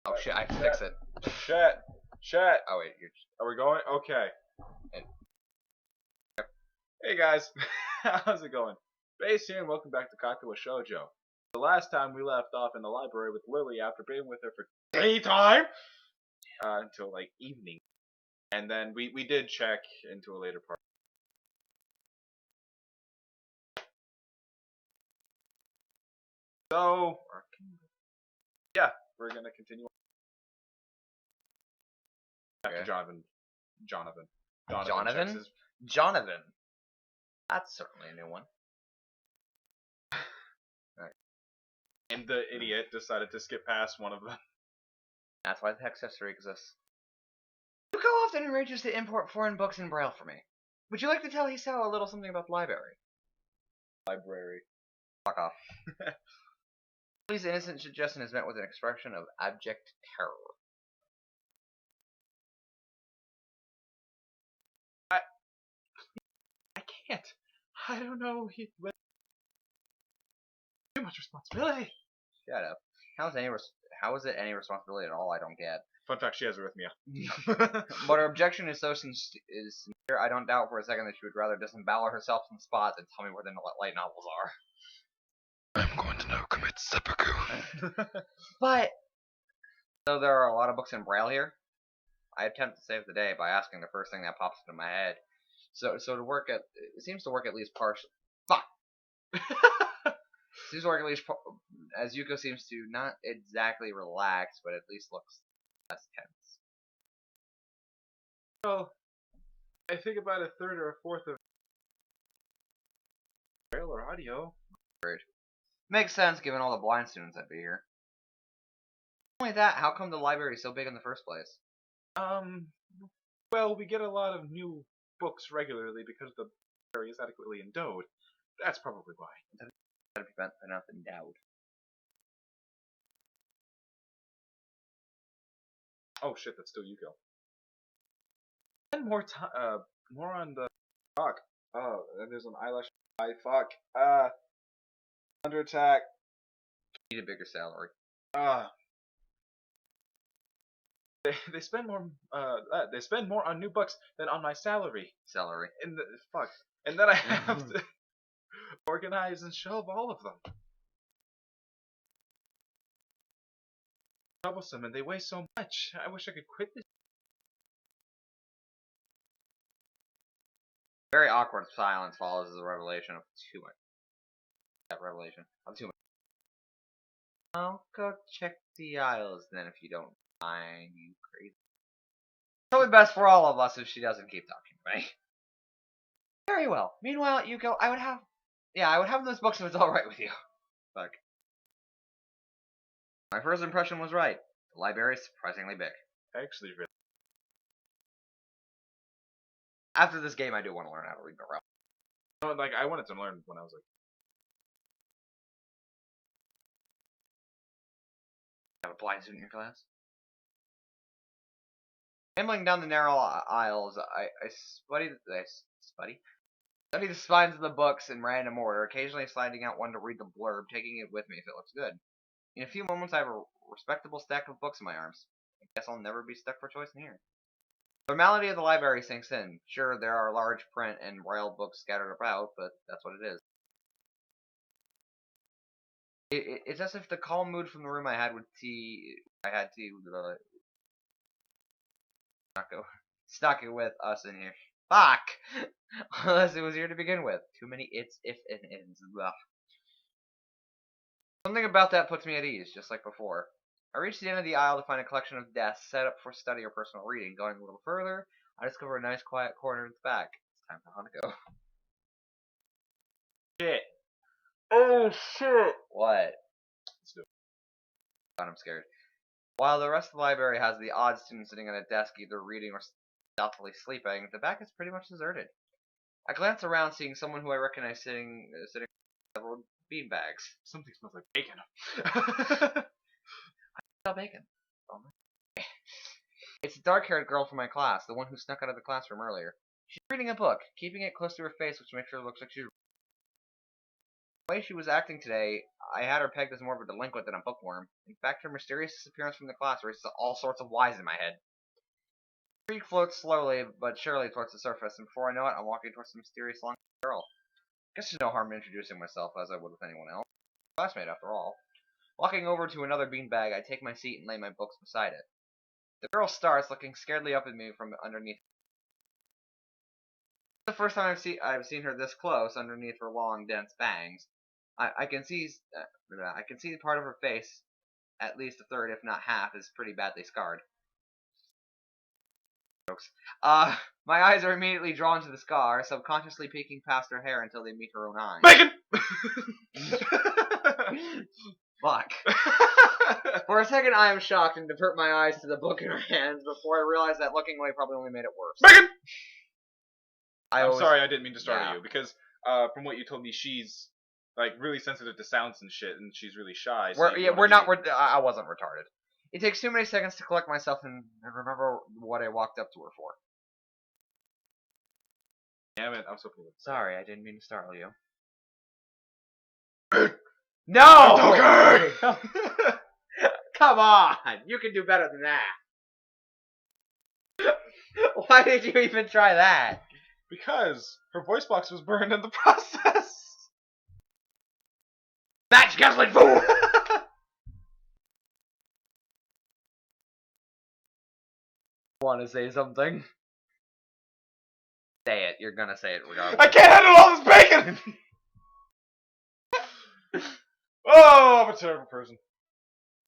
Oh shit, I have to fix it. Shit. Oh wait, Are we going? Okay. And- Hey guys, how's it going? Base here and welcome back to Katawa Shoujo. The last time we left off in the library with Lily after being with her for daytime until like evening. And then we did check into a later part. So, yeah, we're gonna continue. Back to Jonathan. Jonathan? Jonathan. That's certainly a new one. And the idiot decided to skip past one of them. That's why the text history exists. Yuko often arranges to import foreign books in Braille for me. Would you like to tell Hisao a little something about the library? Library. Fuck off. Please, innocent suggestion is met with an expression of abject terror. I can't. I don't know. Too much responsibility. Shut up. How is it any responsibility at all? I don't get. Fun fact: she has arrhythmia. But her objection is so sincere, I don't doubt for a second that she would rather disembowel herself from the spot than tell me where the light novels are. I'm going to now commit seppuku. But so there are a lot of books in Braille here. I attempt to save the day by asking the first thing that pops into my head. So it seems to work at least partially. Fuck. Seems to work at least as Yuko seems to not exactly relax, but at least looks less tense. Well, I think about a third or a fourth of Braille or audio. Great. Makes sense given all the blind students that be here. Not only that, how come the library is so big in the first place? Well, we get a lot of new books regularly because the library is adequately endowed. That's probably why. Gotta be enough endowed. Oh shit, that's still Yuko. And more time, more on the fuck. Oh, and there's an eyelash. Fuck. Under attack. Need a bigger salary. They spend more on new books than on my salary. Salary. And fuck. And then I have to organize and shelve all of them. Troublesome, and they weigh so much. I wish I could quit this. Very awkward silence follows as a revelation of too much. That revelation of too much. I'll go check the aisles then if you don't mind, you crazy. Probably best for all of us if she doesn't keep talking to me. Very well. Meanwhile, Yuko, I would have those books if it's alright with you. Fuck. My first impression was right. The library is surprisingly big. Actually, really. After this game, I do want to learn how to read Braille. No, like I wanted to learn when I was like. Have a blind student in your class? Ambling down the narrow aisles, I study the spines of the books in random order, occasionally sliding out one to read the blurb, taking it with me if it looks good. In a few moments, I have a respectable stack of books in my arms. I guess I'll never be stuck for choice in here. The formality of the library sinks in. Sure, there are large print and Braille books scattered about, but that's what it is. It's as if the calm mood from the room I had stuck it with us in here. Fuck! Unless it was here to begin with. Too many its, if, and ins. Blah. Something about that puts me at ease, just like before. I reach the end of the aisle to find a collection of desks set up for study or personal reading. Going a little further, I discover a nice quiet corner at the back. It's time for Hanako. Shit. Oh shit. What? Let's do it. God, I'm scared. While the rest of the library has the odd student sitting at a desk either reading or stealthily sleeping, the back is pretty much deserted. I glance around, seeing someone who I recognize sitting on several beanbags. Something smells like bacon. I smell bacon. It's a dark-haired girl from my class, the one who snuck out of the classroom earlier. She's reading a book, keeping it close to her face, which makes her look like she's The way she was acting today, I had her pegged as more of a delinquent than a bookworm. In fact, her mysterious disappearance from the class raises all sorts of whys in my head. The creek floats slowly but surely towards the surface, and before I know it, I'm walking towards the mysterious long girl. Guess there's no harm in introducing myself as I would with anyone else. Classmate, after all. Walking over to another beanbag, I take my seat and lay my books beside it. The girl starts, looking scaredly up at me from underneath. It's the first time I've seen her this close, underneath her long, dense bangs. I can see part of her face, at least a third, if not half, is pretty badly scarred. Jokes. My eyes are immediately drawn to the scar, subconsciously peeking past her hair until they meet her own eyes. Bacon! Fuck. For a second, I am shocked and divert my eyes to the book in her hands before I realize that looking away probably only made it worse. Bacon! I'm sorry, I didn't mean to startle Yeah. you, because from what you told me, she's like really sensitive to sounds and shit, and she's really shy. So I wasn't retarded. It takes too many seconds to collect myself and remember what I walked up to her for. Damn it, I'm so cool. Sorry, I didn't mean to startle you. No! It's okay! Come on! You can do better than that. Why did you even try that? Because her voice box was burned in the process. Match guzzling fool! Want to say something? Say it. You're gonna say it regardless. I can't handle all this bacon! Oh, I'm a terrible person.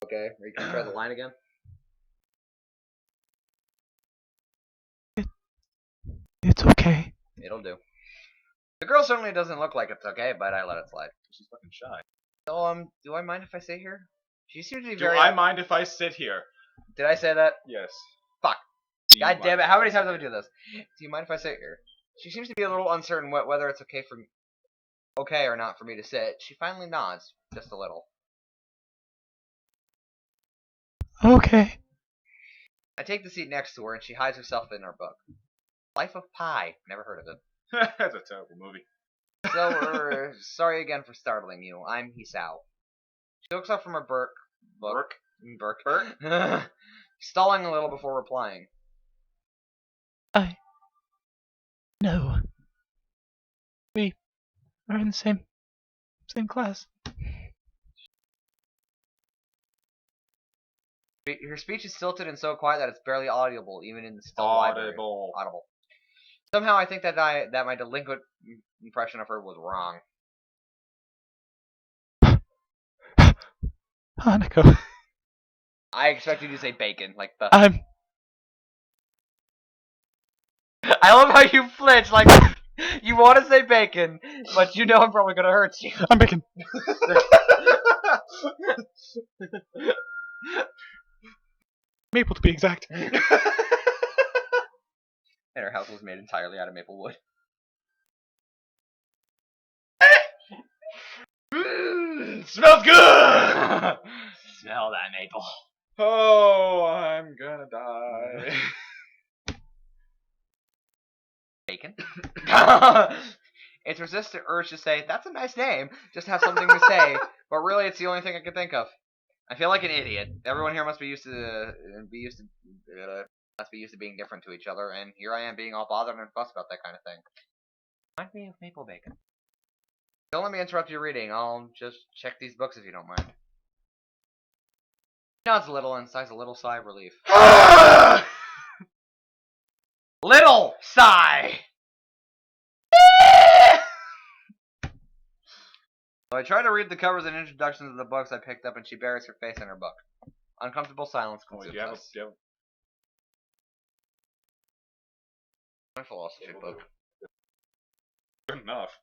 Okay, are you gonna try the line again? It's okay. It'll do. The girl certainly doesn't look like it's okay, but I let it slide. She's fucking shy. So, do I mind if I sit here? She seems to be Do very... I mind if I sit here? Did I say that? Yes. Fuck. Do you God damn mind it, if how I many sit times have I here? do this? Do you mind if I sit here? She seems to be a little uncertain whether it's okay or not for me to sit. She finally nods, just a little. Okay. I take the seat next to her, and she hides herself in her book. Life of Pi. Never heard of it. That's a terrible movie. So, sorry again for startling you. I'm Hisao. She looks up from her book. Burke. Stalling a little before replying. No. We are in the same class. Her speech is stilted and so quiet that it's barely audible, even in the still library. Audible. Somehow I think that my delinquent impression of her was wrong. Hanako. I expected you to say bacon, like the... I love how you flinch, like, you want to say bacon, but you know I'm probably gonna hurt you. I'm bacon. Maple to be exact. And her house was made entirely out of maple wood. Smells good! Smell that maple. Oh, I'm gonna die. Bacon. It resists the urge to say, that's a nice name, just have something to say, but really it's the only thing I can think of. I feel like an idiot. Everyone here must be used to being different to each other, and here I am being all bothered and fussed about that kind of thing. Remind me of maple bacon. Don't let me interrupt your reading. I'll just check these books if you don't mind. He nods a little and sighs a little sigh of relief. Little sigh! So I try to read the covers and introductions of the books I picked up, and she buries her face in her book. Uncomfortable silence consumes us. My philosophy book. Good enough.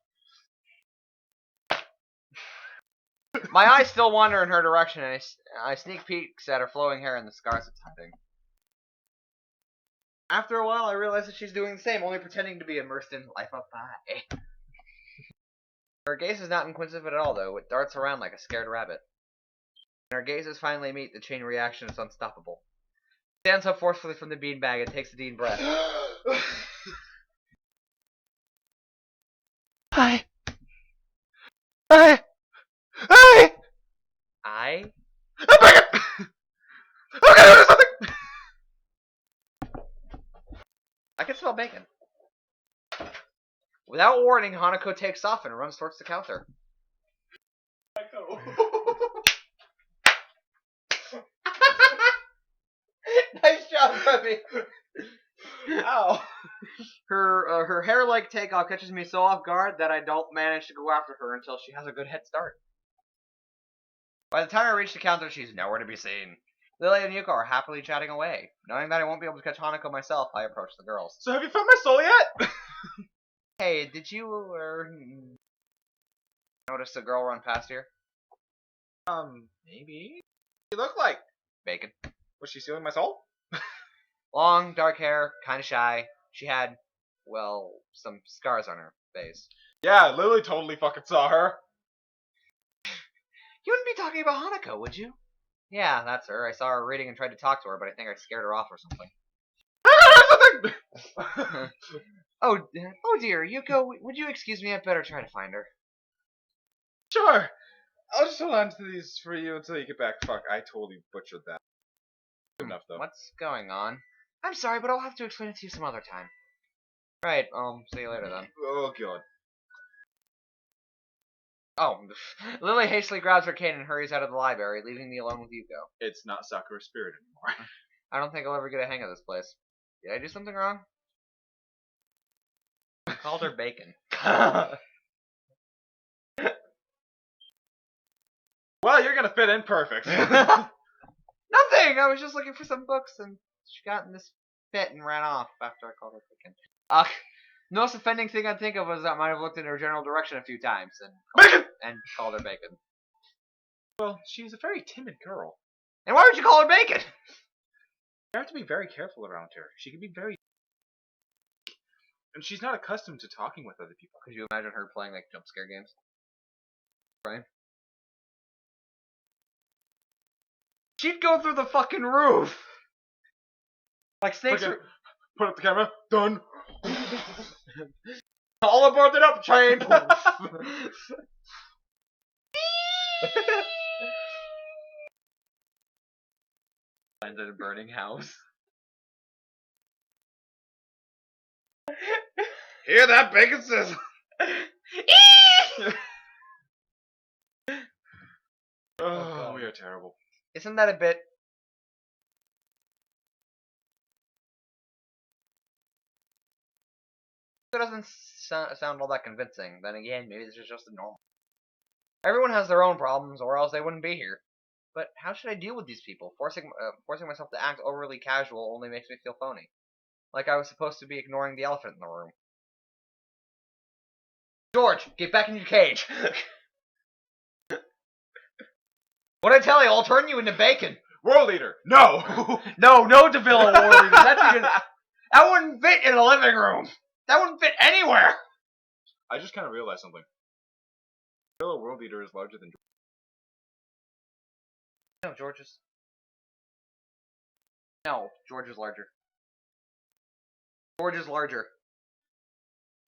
My eyes still wander in her direction, and I sneak peeks at her flowing hair and the scars it's hiding. After a while, I realize that she's doing the same, only pretending to be immersed in Life of Pi. Her gaze is not inquisitive at all, though. It darts around like a scared rabbit. When our gazes finally meet, the chain reaction is unstoppable. She stands up forcefully from the beanbag and takes a deep breath. Hi. gotta do something! I can smell bacon. Without warning, Hanako takes off and runs towards the counter. Nice job, Remy. Ow. Her hair-like takeoff catches me so off guard that I don't manage to go after her until she has a good head start. By the time I reach the counter, she's nowhere to be seen. Lily and Yuko are happily chatting away. Knowing that I won't be able to catch Hanako myself, I approach the girls. So have you found my soul yet? Hey, did you notice a girl run past here? Maybe. What she look like? Bacon. Was she stealing my soul? Long, dark hair, kinda shy. She had, well, some scars on her face. Yeah, Lily totally fucking saw her. You wouldn't be talking about Hanako, would you? Yeah, that's her. I saw her reading and tried to talk to her, but I think I scared her off or something. Oh dear, Yuko, would you excuse me? I'd better try to find her. Sure. I'll just hold on to these for you until you get back. Fuck, I totally butchered that. Good enough, though. What's going on? I'm sorry, but I'll have to explain it to you some other time. Right, see you later then. Oh, God. Oh, Lily hastily grabs her cane and hurries out of the library, leaving me alone with Yuko. It's not Sakura's spirit anymore. I don't think I'll ever get a hang of this place. Did I do something wrong? I called her bacon. Well, you're gonna fit in perfect. Nothing! I was just looking for some books and she got in this fit and ran off after I called her bacon. The most offending thing I think of was that I might have looked in her general direction a few times and called her bacon. Well, she's a very timid girl. And why would you call her bacon? You have to be very careful around her. She can be very... And she's not accustomed to talking with other people. Could you imagine her playing like jump scare games? Right? She'd go through the fucking roof! Like snakes. Put up the camera. Done. All aboard the up train! Lands in a burning house. Hear that bacon sizzle? Oh, we are terrible. Isn't that a bit... It doesn't sound all that convincing. Then again, maybe this is just a normal. Everyone has their own problems, or else they wouldn't be here. But how should I deal with these people? Forcing myself to act overly casual only makes me feel phony. Like I was supposed to be ignoring the elephant in the room. George, get back in your cage! What'd I tell you? I'll turn you into bacon! World Eater! No! No Davila World Eater! That's even... That wouldn't fit in a living room! That wouldn't fit anywhere! I just kind of realized something. Davila World Eater is larger than George. No, George is... No, George is larger. George is larger.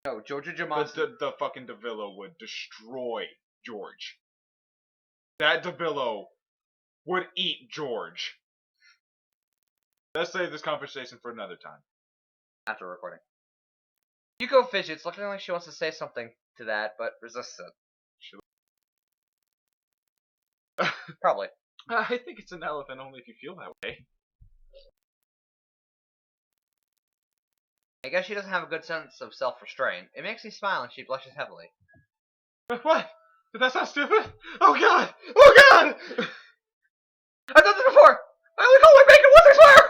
No, Georgia Jamonsi. The fucking Davila would destroy George. That Davila would eat George. Let's save this conversation for another time. After recording. Yuko fidgets, looking like she wants to say something to that, but resists it. Probably. I think it's an elephant only if you feel that way. I guess she doesn't have a good sense of self-restraint. It makes me smile and she blushes heavily. What? Did that sound stupid? Oh god! Oh god! I've done this before! I only call her bacon once, I swear!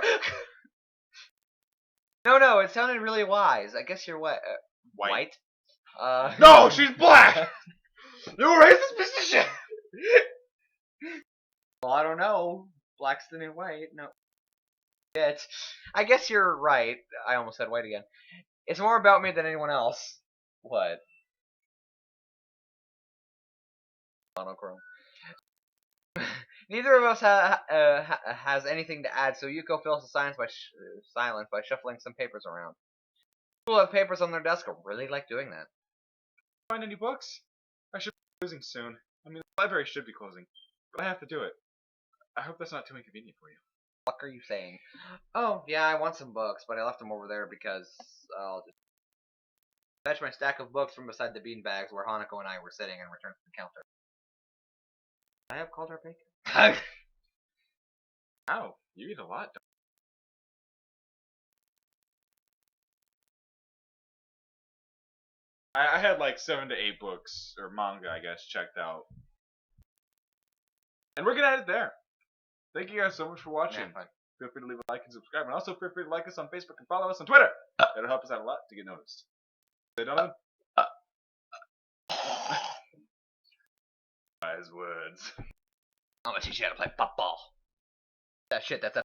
No, it sounded really wise. I guess you're what? White? No, she's black! You racist piece of shit! Well, I don't know. Black's the new white. No. I guess you're right. I almost said white again. It's more about me than anyone else. What? Monochrome. Neither of us has anything to add, so Yuko fills the silence by shuffling some papers around. People have papers on their desk. I really like doing that. Find any books? I should be closing soon. I mean, the library should be closing, but I have to do it. I hope that's not too inconvenient for you. fuck are you saying? Oh, yeah, I want some books, but I left them over there because I'll just fetch my stack of books from beside the beanbags where Hanako and I were sitting and return to the counter. I have called her bacon. Ow, you eat a lot. I had like 7 to 8 books, or manga, I guess, checked out. And we're gonna end it there. Thank you guys so much for watching. Yeah, fine. Feel free to leave a like and subscribe. And also feel free to like us on Facebook and follow us on Twitter. That'll help us out a lot to get noticed. Say Donovan? Wise words. I'm gonna teach you how to play football. That shit, that's a